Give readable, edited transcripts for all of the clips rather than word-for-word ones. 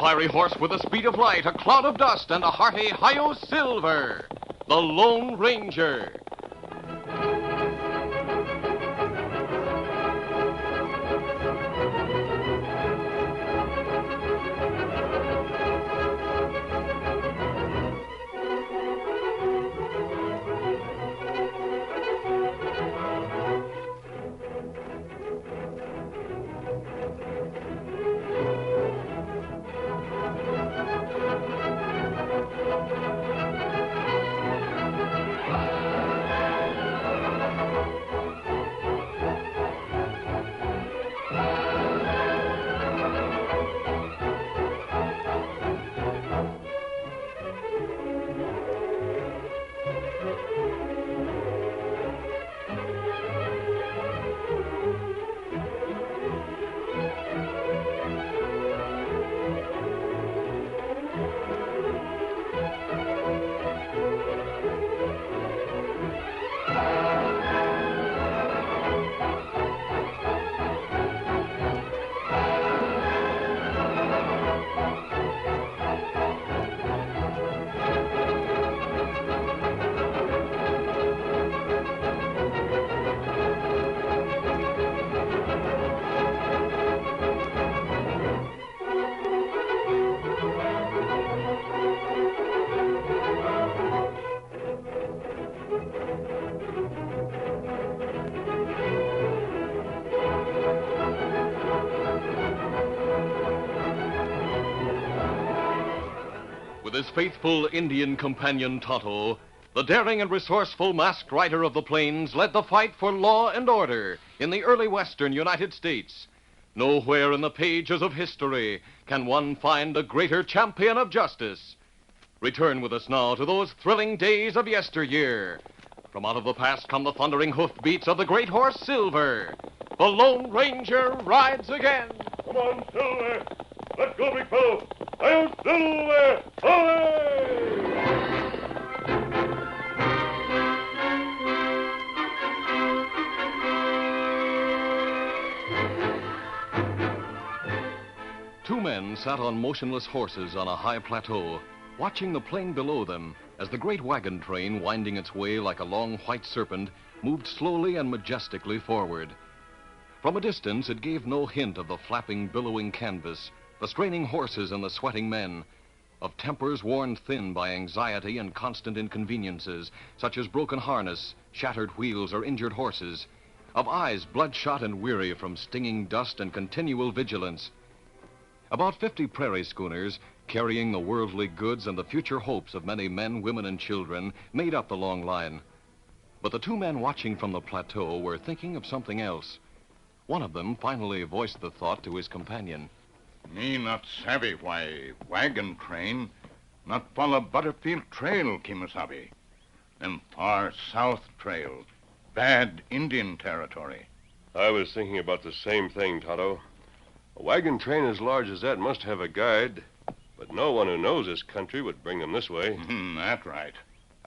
fiery horse with the speed of light, a cloud of dust, and a hearty Hi-Yo Silver, the Lone Ranger. With his faithful Indian companion Tonto, the daring and resourceful masked rider of the plains led the fight for law and order in the early western United States. Nowhere in the pages of history can one find a greater champion of justice. Return with us now to those thrilling days of yesteryear. From out of the past come the thundering hoofbeats of the great horse Silver. The Lone Ranger rides again. Come on, Silver. Let's go, big fellow. Hi-Yo Silver! Away! Two men sat on motionless horses on a high plateau, watching the plain below them as the great wagon train, winding its way like a long white serpent, moved slowly and majestically forward. From a distance, it gave no hint of the flapping, billowing canvas, the straining horses and the sweating men, of tempers worn thin by anxiety and constant inconveniences, such as broken harness, shattered wheels, or injured horses, of eyes bloodshot and weary from stinging dust and continual vigilance. About 50 prairie schooners, carrying the worldly goods and the future hopes of many men, women, and children, made up the long line. But the two men watching from the plateau were thinking of something else. One of them finally voiced the thought to his companion. Me not savvy why wagon train not follow Butterfield Trail, Kimasabi. Them far south trail, bad Indian territory. I was thinking about the same thing, Tonto. A wagon train as large as that must have a guide, but no one who knows this country would bring them this way. That's right.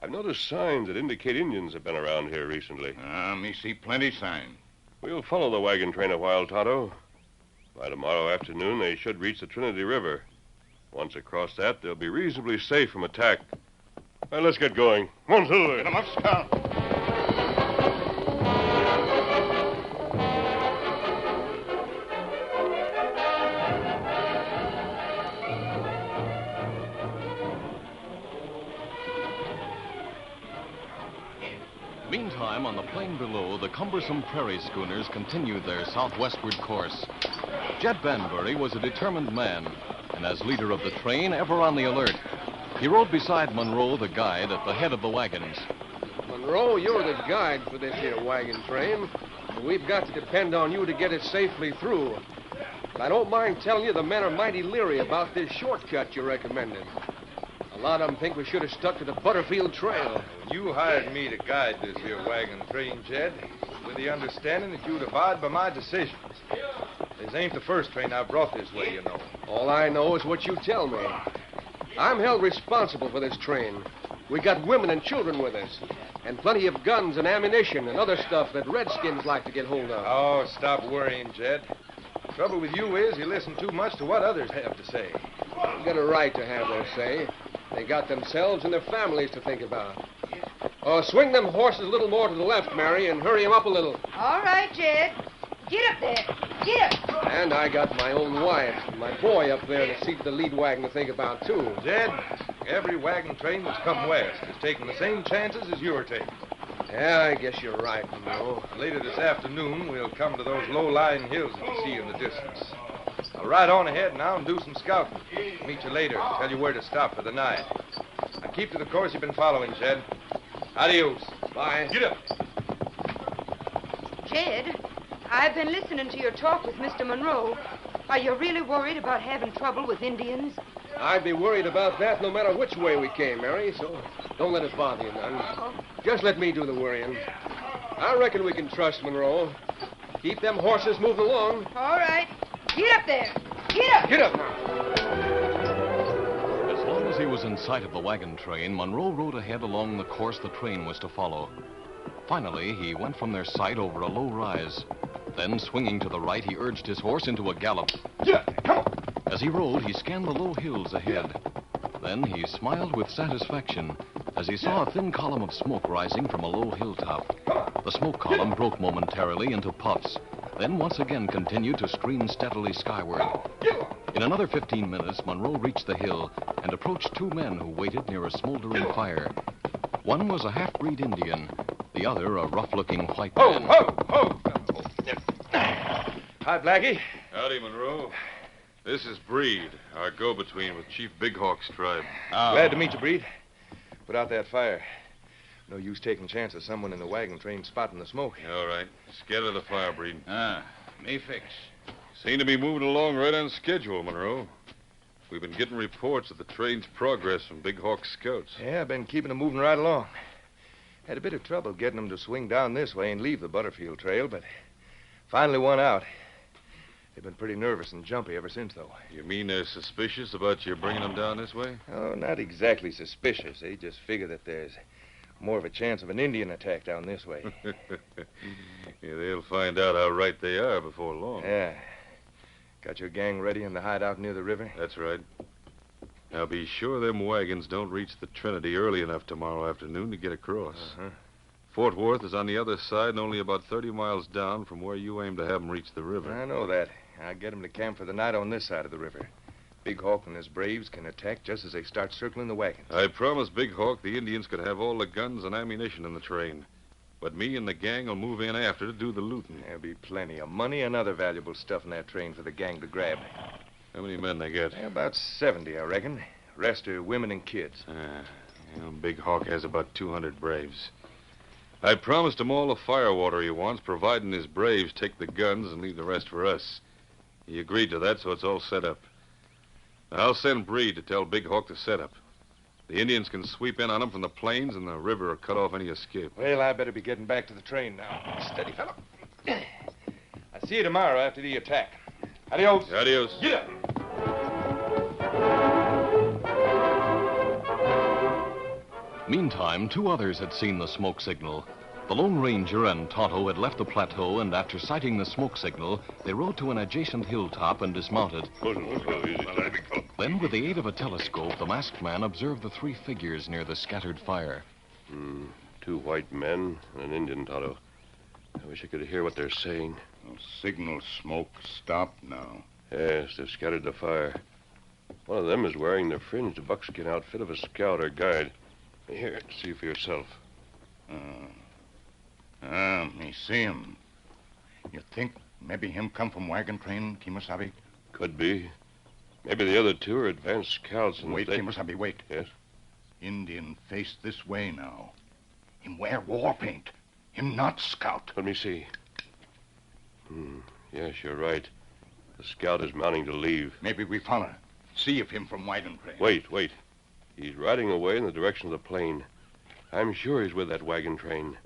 I've noticed signs that indicate Indians have been around here recently. Me see plenty sign. We'll follow the wagon train a while, Tonto. By tomorrow afternoon, they should reach the Trinity River. Once across that, they'll be reasonably safe from attack. All right, let's get going. Come on, Silver. Get 'em up, Scout. Meantime, on the plain below, the cumbersome prairie schooners continued their southwestward course. Jed Banbury was a determined man, and as leader of the train, ever on the alert. He rode beside Monroe, the guide, at the head of the wagons. Monroe, you're the guide for this here wagon train. We've got to depend on you to get it safely through. But I don't mind telling you the men are mighty leery about this shortcut you recommended. A lot of them think we should have stuck to the Butterfield Trail. You hired me to guide this here wagon train, Jed, with the understanding that you'd abide by my decisions. This ain't the first train I've brought this way, you know. All I know is what you tell me. I'm held responsible for this train. We got women and children with us, and plenty of guns and ammunition and other stuff that redskins like to get hold of. Oh, stop worrying, Jed. Trouble with you is you listen too much to what others have to say. They got a right to have their say. They got themselves and their families to think about. Oh, swing them horses a little more to the left, Mary, and hurry them up a little. All right, Jed. Get up there. Get up. And I got my own wife and my boy up there to see to the lead wagon to think about, too. Jed, every wagon train that's come west is taking the same chances as you're taking. Yeah, I guess you're right, Monroe. Later this afternoon, we'll come to those low-lying hills that you see in the distance. I'll ride on ahead now and do some scouting. Meet you later, tell you where to stop for the night. Now keep to the course you've been following, Jed. Adios. Bye. Get up. Jed, I've been listening to your talk with Mr. Monroe. Are you really worried about having trouble with Indians? I'd be worried about that no matter which way we came, Mary, so don't let it bother you none. Just let me do the worrying. I reckon we can trust Monroe. Keep them horses moving along. All right. Get up there. Get up. Get up now. As long as he was in sight of the wagon train, Monroe rode ahead along the course the train was to follow. Finally, he went from their sight over a low rise. Then, swinging to the right, he urged his horse into a gallop. Yeah, come on. As he rode, he scanned the low hills ahead. Then he smiled with satisfaction as he saw a thin column of smoke rising from a low hilltop. The smoke column broke momentarily into puffs, then once again continued to stream steadily skyward. In another 15 minutes, Monroe reached the hill and approached two men who waited near a smoldering fire. One was a half-breed Indian, the other a rough-looking white man. Ho! Hi, Blackie. Howdy, Monroe. This is Breed, our go-between with Chief Big Hawk's tribe. Glad to meet you, Breed. Put out that fire. No use taking chance of someone in the wagon train spotting the smoke. All right. Scatter the fire, Breed. Me fix. Seem to be moving along right on schedule, Monroe. We've been getting reports of the train's progress from Big Hawk's scouts. Yeah, I've been keeping them moving right along. Had a bit of trouble getting them to swing down this way and leave the Butterfield Trail, but finally won out. They've been pretty nervous and jumpy ever since, though. You mean they're suspicious about you bringing them down this way? Oh, not exactly suspicious. They just figure that there's more of a chance of an Indian attack down this way. Yeah, they'll find out how right they are before long. Yeah. Got your gang ready in the hideout near the river? That's right. Now, be sure them wagons don't reach the Trinity early enough tomorrow afternoon to get across. Uh-huh. Fort Worth is on the other side and only about 30 miles down from where you aim to have them reach the river. I know that. I'll get them to camp for the night on this side of the river. Big Hawk and his braves can attack just as they start circling the wagons. I promised Big Hawk the Indians could have all the guns and ammunition in the train. But me and the gang will move in after to do the looting. There'll be plenty of money and other valuable stuff in that train for the gang to grab. How many men they get? About 70, I reckon. Rest are women and kids. Big Hawk has about 200 braves. I promised him all the firewater he wants, providing his braves take the guns and leave the rest for us. He agreed to that, so it's all set up. I'll send Breed to tell Big Hawk to set up. The Indians can sweep in on him from the plains, and the river will cut off any escape. Well, I better be getting back to the train now. Steady, fellow. I'll see you tomorrow after the attack. Adios. Adios. Get up. Meantime, two others had seen the smoke signal. The Lone Ranger and Tonto had left the plateau, and after sighting the smoke signal, they rode to an adjacent hilltop and dismounted. Then, with the aid of a telescope, the masked man observed the three figures near the scattered fire. Two white men and an Indian, Tonto. I wish I could hear what they're saying. Signal smoke stopped now. Yes, they've scattered the fire. One of them is wearing the fringed buckskin outfit of a scout or guide. Here, see for yourself. Me see him. You think maybe him come from wagon train, Kemosabe? Could be. Maybe the other two are advanced scouts. And Wait, Kemosabe, wait. Yes? Indian face this way now. Him wear war paint. Him not scout. Let me see. Yes, you're right. The scout is mounting to leave. Maybe we follow. See if him from wagon train. Wait. He's riding away in the direction of the plain. I'm sure he's with that wagon train.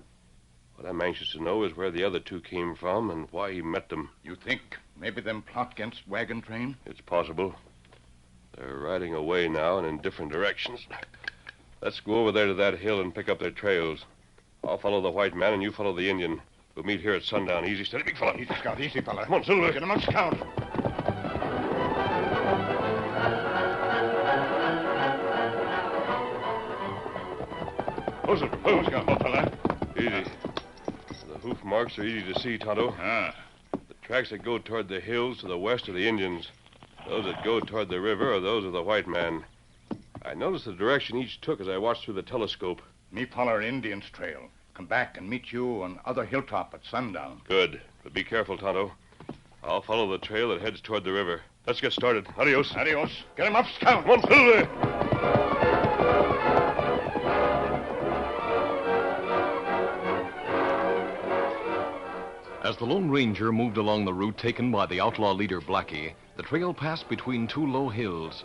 What I'm anxious to know is where the other two came from and why he met them. You think maybe them plot against wagon train? It's possible. They're riding away now and in different directions. Let's go over there to that hill and pick up their trails. I'll follow the white man and you follow the Indian. We'll meet here at sundown. Easy, steady, big fella. Easy, Scout, easy, fella. Come on, Silver. Get him on scout. Silver. Who's got what, fella? Easy. The hoof marks are easy to see, Tonto. Ah. The tracks that go toward the hills to the west are the Indians. Those that go toward the river are those of the white man. I noticed the direction each took as I watched through the telescope. Me follow Indian's trail. Come back and meet you on other hilltop at sundown. Good. But be careful, Tonto. I'll follow the trail that heads toward the river. Let's get started. Adios. Adios. Get him up, Scout. Come on, Silver. As the Lone Ranger moved along the route taken by the outlaw leader Blackie, the trail passed between two low hills.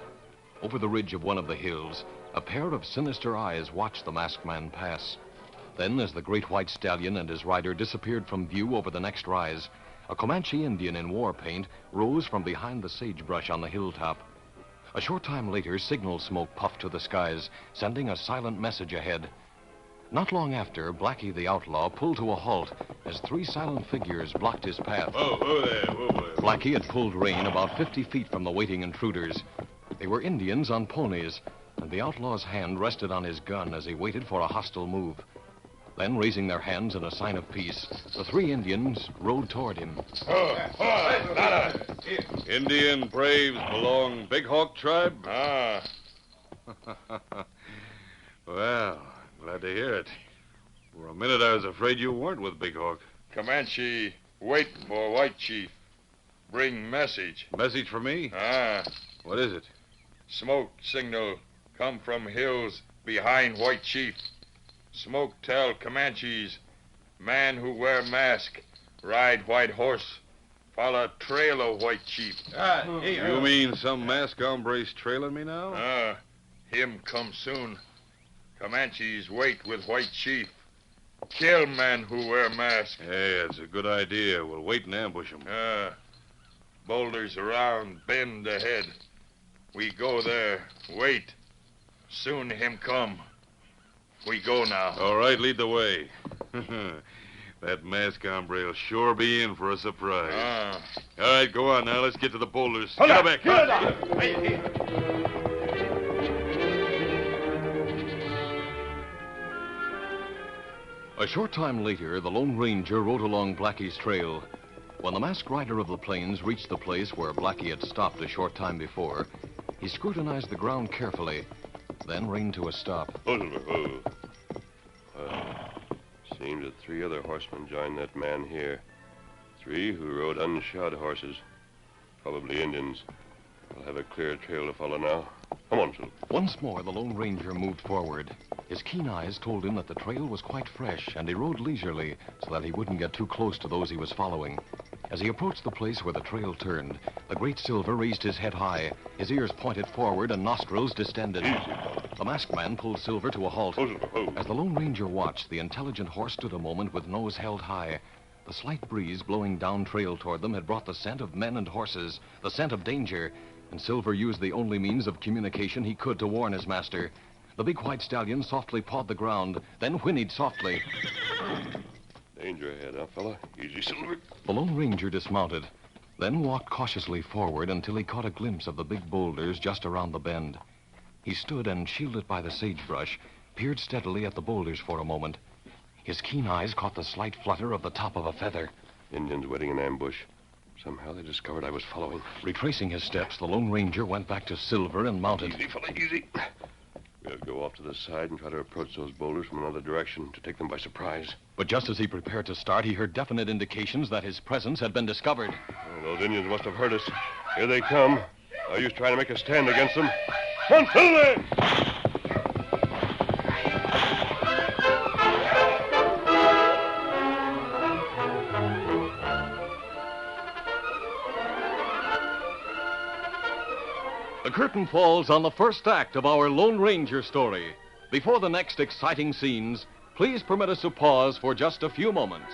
Over the ridge of one of the hills, a pair of sinister eyes watched the masked man pass. Then, as the great white stallion and his rider disappeared from view over the next rise, a Comanche Indian in war paint rose from behind the sagebrush on the hilltop. A short time later, signal smoke puffed to the skies, sending a silent message ahead. Not long after, Blackie the outlaw pulled to a halt as three silent figures blocked his path. Whoa there, whoa there. Blackie had pulled rein about 50 feet from the waiting intruders. They were Indians on ponies, and the outlaw's hand rested on his gun as he waited for a hostile move. Then, raising their hands in a sign of peace, the three Indians rode toward him. Indian braves belong Big Hawk tribe? Ah. Well, glad to hear it. For a minute, I was afraid you weren't with Big Hawk. Comanche, wait for White Chief. Bring message. Message for me? Ah, What is it? smoke signal come from hills behind White Chief. Smoke tell Comanches, man who wear mask, ride white horse, follow trail of White Chief. You mean some masked hombre's trailing me now? Ah, him come soon. Comanches wait with White Chief. Kill man who wear mask. Hey, that's a good idea. We'll wait and ambush him. Boulders around, bend ahead. We go there. Wait. Soon him come. We go now. All right, lead the way. That masked hombre'll sure be in for a surprise. All right, go on now. Let's get to the boulders. Get back. A short time later, the Lone Ranger rode along Blackie's trail. When the masked rider of the plains reached the place where Blackie had stopped a short time before, he scrutinized the ground carefully, then reined to a stop. Seems that three other horsemen joined that man here. Three who rode unshod horses. Probably Indians. I'll have a clear trail to follow now. Come on, Silver. Once more, the Lone Ranger moved forward. His keen eyes told him that the trail was quite fresh, and he rode leisurely so that he wouldn't get too close to those he was following. As he approached the place where the trail turned, the great Silver raised his head high, his ears pointed forward and nostrils distended. The masked man pulled Silver to a halt. As the Lone Ranger watched, the intelligent horse stood a moment with nose held high. The slight breeze blowing down trail toward them had brought the scent of men and horses, the scent of danger, and Silver used the only means of communication he could to warn his master. The big white stallion softly pawed the ground, then whinnied softly. Danger ahead, huh, fella? Easy, Silver. The Lone Ranger dismounted, then walked cautiously forward until he caught a glimpse of the big boulders just around the bend. He stood and, shielded by the sagebrush, peered steadily at the boulders for a moment. His keen eyes caught the slight flutter of the top of a feather. Indians waiting in ambush. Somehow they discovered I was following. Retracing his steps, the Lone Ranger went back to Silver and mounted. Easy, fella, easy. We'll go off to the side and try to approach those boulders from another direction to take them by surprise. But just as he prepared to start, he heard definite indications that his presence had been discovered. Those Indians must have heard us. Here they come. No use trying to make a stand against them. Come on, Silver! The curtain falls on the first act of our Lone Ranger story. Before the next exciting scenes, please permit us to pause for just a few moments.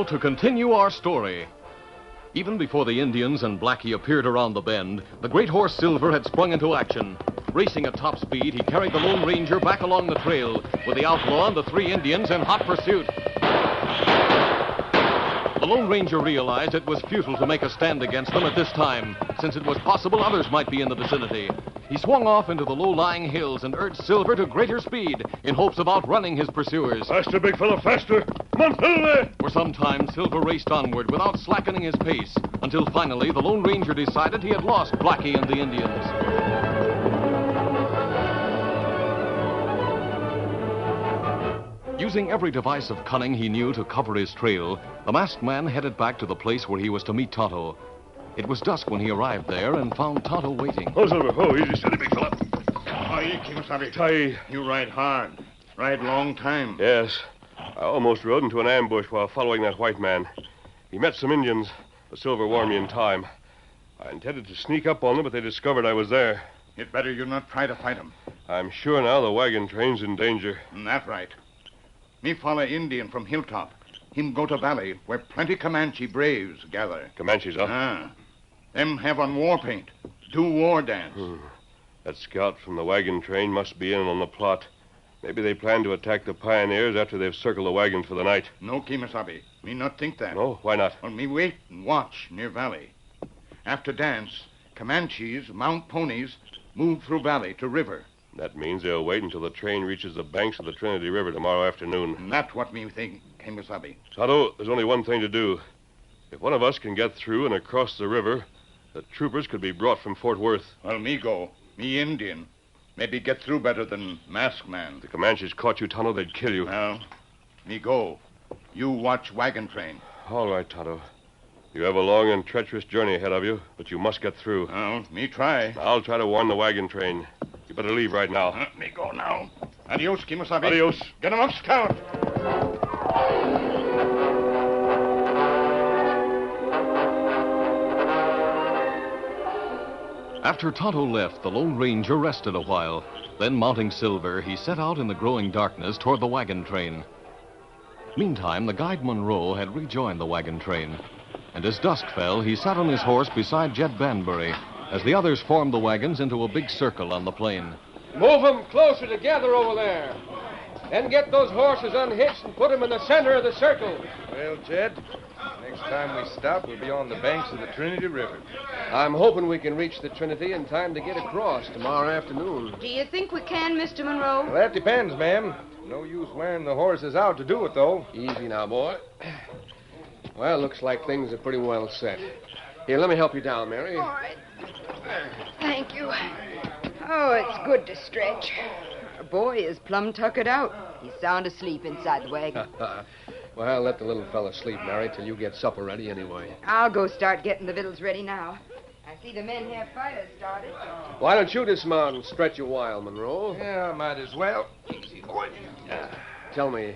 now to continue our story. Even before the Indians and Blackie appeared around the bend, the great horse Silver had sprung into action. Racing at top speed, he carried the Lone Ranger back along the trail, with the outlaw and the 3 Indians in hot pursuit. The Lone Ranger realized it was futile to make a stand against them at this time, since it was possible others might be in the vicinity. He swung off into the low-lying hills and urged Silver to greater speed in hopes of outrunning his pursuers. Faster, big fellow, faster. Come on, Silver. For some time, Silver raced onward without slackening his pace, until finally the Lone Ranger decided he had lost Blackie and the Indians. Using every device of cunning he knew to cover his trail, the masked man headed back to the place where he was to meet Tonto. It was dusk when he arrived there and found Tonto waiting. Oh, Silver. Oh, easy, steady, big fella. Aye, Kimasabi. Aye. You ride hard. Ride long time. Yes. I almost rode into an ambush while following that white man. He met some Indians, but Silver warned me in time. I intended to sneak up on them, but they discovered I was there. It better you not try to fight 'em. I'm sure now the wagon train's in danger. That right. Me follow Indian from Hilltop. Him go to valley where plenty Comanche braves gather. Comanches, huh? Ah. Them have on war paint. Do war dance. That scout from the wagon train must be in on the plot. Maybe they plan to attack the pioneers after they've circled the wagons for the night. No, Kimasabi. Me not think that. No? Why not? Well, me wait and watch near valley. After dance, Comanches mount ponies, move through valley to river. That means they'll wait until the train reaches the banks of the Trinity River tomorrow afternoon. And that's what me think, Kimasabi. Tonto, there's only one thing to do. If one of us can get through and across the river, the troopers could be brought from Fort Worth. Well, me go. Me Indian. Maybe get through better than masked man. If the Comanches caught you, Tonto, they'd kill you. Well, me go. You watch wagon train. All right, Tonto. You have a long and treacherous journey ahead of you, but you must get through. Well, me try. I'll try to warn the wagon train. You better leave right now. Me go now. Adios, Kimasabi. Adios. Get him up, Scout. After Tonto left, the Lone Ranger rested a while. Then, mounting Silver, he set out in the growing darkness toward the wagon train. Meantime, the guide Monroe had rejoined the wagon train. And as dusk fell, he sat on his horse beside Jed Banbury as the others formed the wagons into a big circle on the plain. Move them closer together over there. Then get those horses unhitched and put them in the center of the circle. Well, Jed, next time we stop, we'll be on the banks of the Trinity River. I'm hoping we can reach the Trinity in time to get across tomorrow afternoon. Do you think we can, Mr. Monroe? Well, that depends, ma'am. No use wearing the horses out to do it, though. Easy now, boy. Well, looks like things are pretty well set. Here, let me help you down, Mary. All right. Thank you. Oh, it's good to stretch. Our boy is plumb tuckered out. He's sound asleep inside the wagon. Well, let the little fella sleep, Mary, till you get supper ready anyway. I'll go start getting the victuals ready now. I see the men have fires started. Why don't you dismount and stretch a while, Monroe? Yeah, I might as well. Easy, boy. Tell me,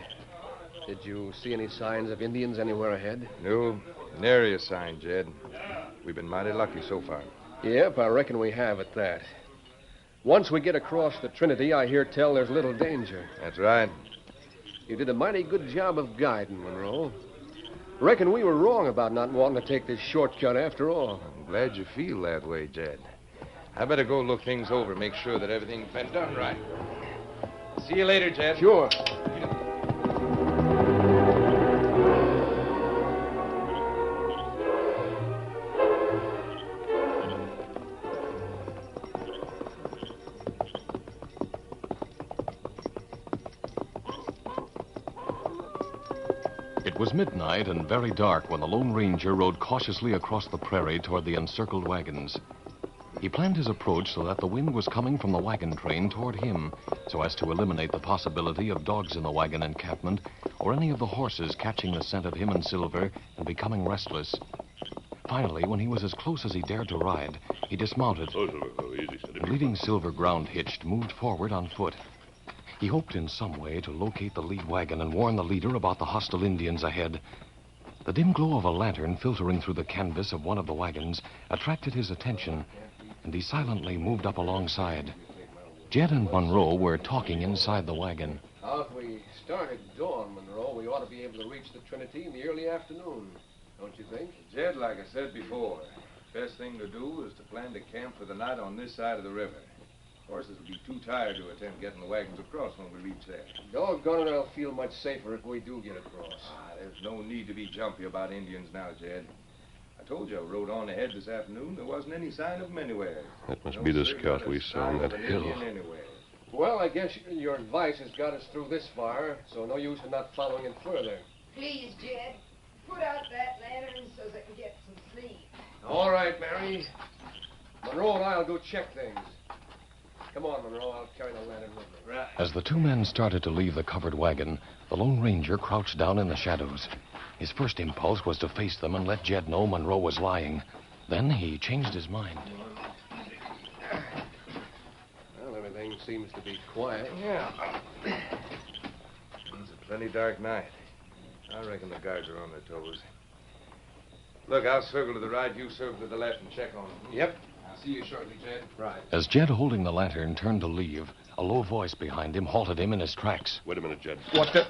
did you see any signs of Indians anywhere ahead? No, nary a sign, Jed. We've been mighty lucky so far. Yep, I reckon we have at that. Once we get across the Trinity, I hear tell there's little danger. That's right. You did a mighty good job of guiding, Monroe. Reckon we were wrong about not wanting to take this shortcut after all. I'm glad you feel that way, Jed. I better go look things over, make sure that everything's been done right. See you later, Jed. Sure. It was midnight and very dark when the Lone Ranger rode cautiously across the prairie toward the encircled wagons. He planned his approach so that the wind was coming from the wagon train toward him, so as to eliminate the possibility of dogs in the wagon encampment or any of the horses catching the scent of him and Silver and becoming restless. Finally, when he was as close as he dared to ride, he dismounted. Oh, Silver. Oh, easy, steady. And leaving Silver ground hitched, moved forward on foot. He hoped in some way to locate the lead wagon and warn the leader about the hostile Indians ahead. The dim glow of a lantern filtering through the canvas of one of the wagons attracted his attention, and he silently moved up alongside. Jed and Monroe were talking inside the wagon. Now, if we start at dawn, Monroe, we ought to be able to reach the Trinity in the early afternoon. Don't you think? Jed, like I said before, best thing to do is to plan to camp for the night on this side of the river. Horses will be too tired to attempt getting the wagons across when we reach there. Doggone it, I'll feel much safer if we do get across. There's no need to be jumpy about Indians now, Jed. I told you I rode on ahead this afternoon. There wasn't any sign of them anywhere. That must be the scout we saw on that hill. Well, I guess your advice has got us through this far, so no use in not following it further. Please, Jed, put out that lantern so they can get some sleep. All right, Mary. Monroe and I'll go check things. Come on, Monroe. I'll carry the lantern with me. Right. As the two men started to leave the covered wagon, the Lone Ranger crouched down in the shadows. His first impulse was to face them and let Jed know Monroe was lying. Then he changed his mind. Well, everything seems to be quiet. Yeah. It's a plenty dark night. I reckon the guards are on their toes. Look, I'll circle to the right, you circle to the left and check on them. Yep. I'll see you shortly, Jed. Right. As Jed, holding the lantern, turned to leave, a low voice behind him halted him in his tracks. Wait a minute, Jed. What the...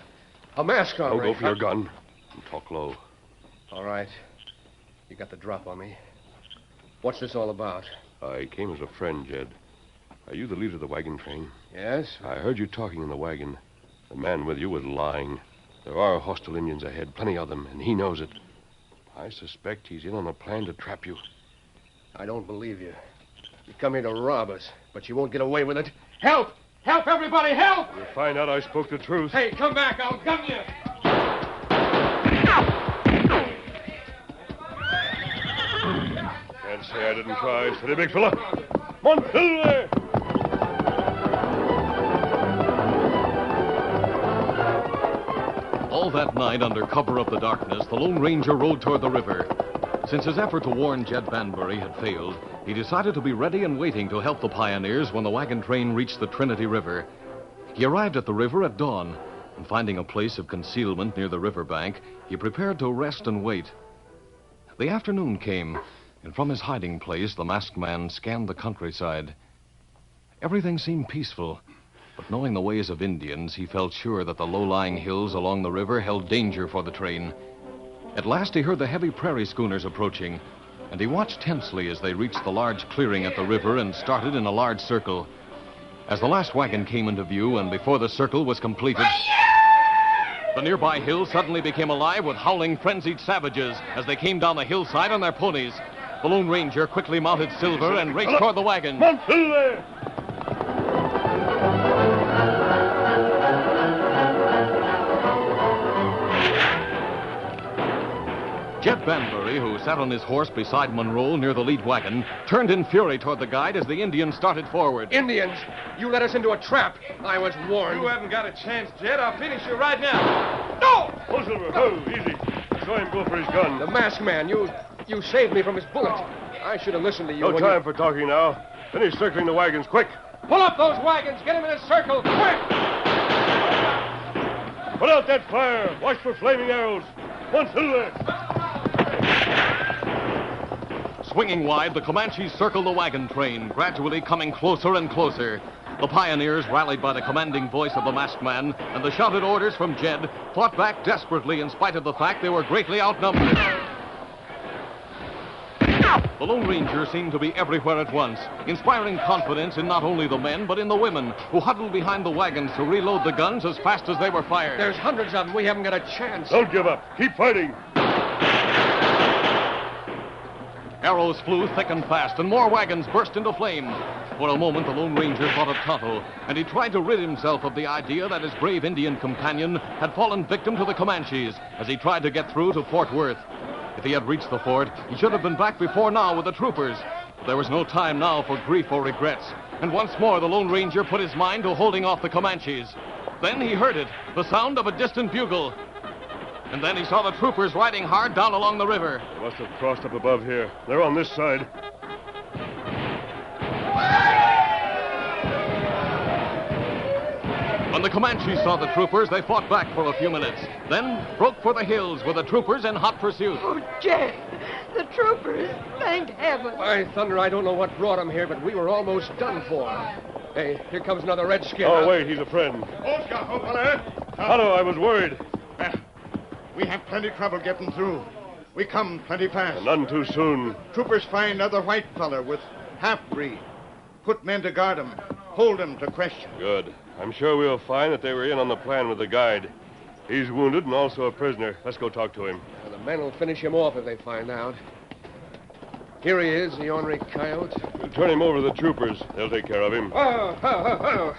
A mask on, Go for your gun and talk low. All right. You got the drop on me. What's this all about? I came as a friend, Jed. Are you the leader of the wagon train? Yes? I heard you talking in the wagon. The man with you was lying. There are hostile Indians ahead, plenty of them, and he knows it. I suspect he's in on a plan to trap you. I don't believe you. You come here to rob us, but you won't get away with it. Help! Help, everybody, help! You'll find out I spoke the truth. Hey, come back, I'll gun you! Can't say I didn't try. Steady, big fella. Come on, through there! All that night, under cover of the darkness, the Lone Ranger rode toward the river. Since his effort to warn Jed Banbury had failed, he decided to be ready and waiting to help the pioneers when the wagon train reached the Trinity River. He arrived at the river at dawn, and finding a place of concealment near the riverbank, he prepared to rest and wait. The afternoon came, and from his hiding place, the masked man scanned the countryside. Everything seemed peaceful, but knowing the ways of Indians, he felt sure that the low-lying hills along the river held danger for the train. At last he heard the heavy prairie schooners approaching, and he watched tensely as they reached the large clearing at the river and started in a large circle. As the last wagon came into view and before the circle was completed, the nearby hill suddenly became alive with howling, frenzied savages as they came down the hillside on their ponies. The Lone Ranger quickly mounted Silver and raced toward the wagon. Come on, through there! Jed Banbury, who sat on his horse beside Monroe near the lead wagon, turned in fury toward the guide as the Indians started forward. Indians! You led us into a trap. I was warned. You haven't got a chance, Jed. I'll finish you right now. No! Oh, Silver, oh, easy. Saw him go for his gun. The masked man, you saved me from his bullet. I should have listened to you. No time for talking now. Finish circling the wagons, quick. Pull up those wagons. Get them in a circle, quick! Put out that fire. Watch for flaming arrows. One, Silver. Swinging wide, the Comanches circled the wagon train, gradually coming closer and closer. The pioneers, rallied by the commanding voice of the masked man and the shouted orders from Jed, fought back desperately in spite of the fact they were greatly outnumbered. The Lone Ranger seemed to be everywhere at once, inspiring confidence in not only the men, but in the women, who huddled behind the wagons to reload the guns as fast as they were fired. There's hundreds of them. We haven't got a chance. Don't give up. Keep fighting. Arrows flew thick and fast, and more wagons burst into flame. For a moment, the Lone Ranger thought of Tonto, and he tried to rid himself of the idea that his brave Indian companion had fallen victim to the Comanches as he tried to get through to Fort Worth. If he had reached the fort, he should have been back before now with the troopers. There was no time now for grief or regrets, and once more the Lone Ranger put his mind to holding off the Comanches. Then he heard it, the sound of a distant bugle. And then he saw the troopers riding hard down along the river. They must have crossed up above here. They're on this side. When the Comanches saw the troopers, they fought back for a few minutes, then broke for the hills with the troopers in hot pursuit. Oh, Jed, the troopers, thank heaven. By thunder, I don't know what brought them here, but we were almost done for. Hey, here comes another redskin. Oh, wait, he's a friend. Tonto, I was worried. We have plenty trouble getting through. We come plenty fast. None too soon. Troopers find other white feller with half-breed. Put men to guard him. Hold him to question. Good. I'm sure we'll find that they were in on the plan with the guide. He's wounded and also a prisoner. Let's go talk to him. The men will finish him off if they find out. Here he is, the ornery coyote. We'll turn him over to the troopers. They'll take care of him. The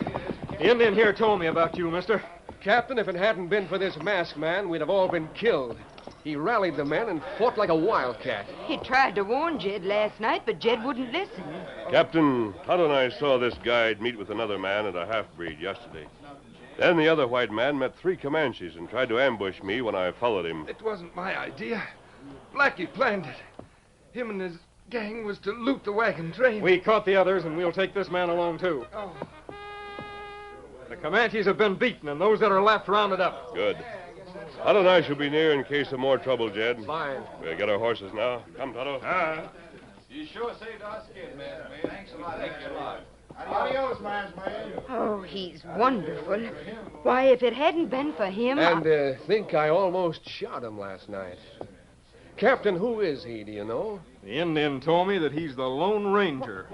Indian here told me about you, mister. Captain, if it hadn't been for this masked man, we'd have all been killed. He rallied the men and fought like a wildcat. He tried to warn Jed last night, but Jed wouldn't listen. Captain, Tonto and I saw this guide meet with another man and a half-breed yesterday. Then the other white man met 3 Comanches and tried to ambush me when I followed him. It wasn't my idea. Blackie planned it. Him and his gang was to loot the wagon train. We caught the others, and we'll take this man along, too. Oh. The Comanches have been beaten, and those that are left rounded up. Good. Tonto and I shall be near in case of more trouble, Jed. Fine. We'll get our horses now. Come, Tonto. You sure saved our skin, man. Thanks a lot. Thanks a lot. Adios, man. Oh, he's wonderful. Why, if it hadn't been for him... And think I almost shot him last night. Captain, who is he, do you know? The Indian told me that he's the Lone Ranger.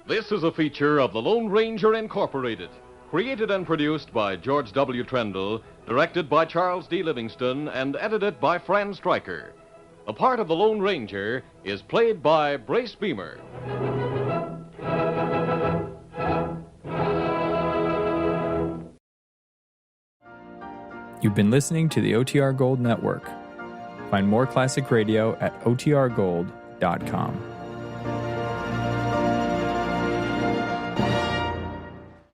This is a feature of the Lone Ranger Incorporated, created and produced by George W. Trendle, directed by Charles D. Livingston, and edited by Fran Stryker. The part of the Lone Ranger is played by Brace Beamer. You've been listening to the OTR Gold Network. Find more classic radio at otrgold.com.